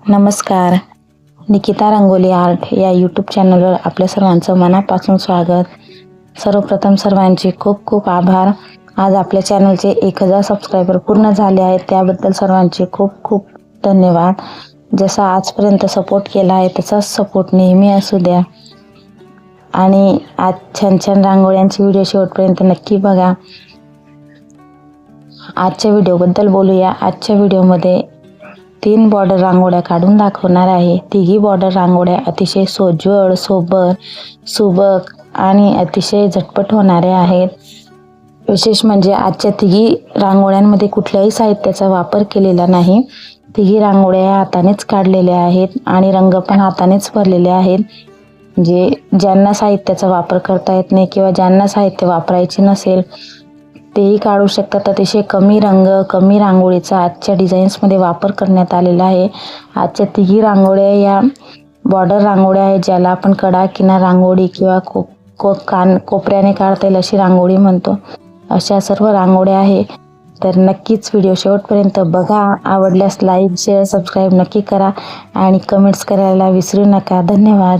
नमस्कार. निकिता रंगोली आर्ट या यूट्यूब चॅनलवर आपल्या सर्वांचं मनापासून स्वागत. सर्वप्रथम सर्वांचे खूप खूप आभार. आज आपल्या चॅनलचे 1000 सबस्क्रायबर पूर्ण झाले आहेत, त्याबद्दल सर्वांचे खूप खूप धन्यवाद. जसा आजपर्यंत सपोर्ट केला आहे तसाच सपोर्ट नेहमी असू द्या. आणि आज छान छान रांगोळ्यांची व्हिडिओ शेवटपर्यंत नक्की बघा. आजच्या व्हिडिओबद्दल बोलूया. आजच्या व्हिडिओमध्ये 3 बॉर्डर रांगोळ्या काढून दाखवणार आहे. तिघी बॉर्डर रांगोळ्या अतिशय सोज्वळ, सोबर, सुबक आणि अतिशय झटपट होणाऱ्या आहेत. विशेष म्हणजे आजच्या तिघी रांगोळ्यांमध्ये कुठल्याही साहित्याचा वापर केलेला नाही. तिघी रांगोळ्या हातानेच काढलेल्या आहेत आणि रंग पण हातानेच भरलेले आहेत. ज्यांना साहित्याचा वापर करता येत नाही किंवा ज्यांना साहित्य वापरायचे नसेल तेही काढू शकतात. अतिशय कमी रंग, कमी रांगोळीचा आजच्या डिझाईन्समध्ये वापर करण्यात आलेला आहे. आजच्या तिघी रांगोळ्या या बॉर्डर रांगोळ्या आहेत, ज्याला आपण कडा किनार रांगोळी किंवा कोपऱ्याने काढता येईल अशी रांगोळी म्हणतो. अशा सर्व रांगोळ्या आहे. तर नक्कीच व्हिडिओ शेवटपर्यंत बघा. आवडल्यास लाईक, शेअर, सबस्क्राईब नक्की करा आणि कमेंट्स करायला विसरू नका. धन्यवाद.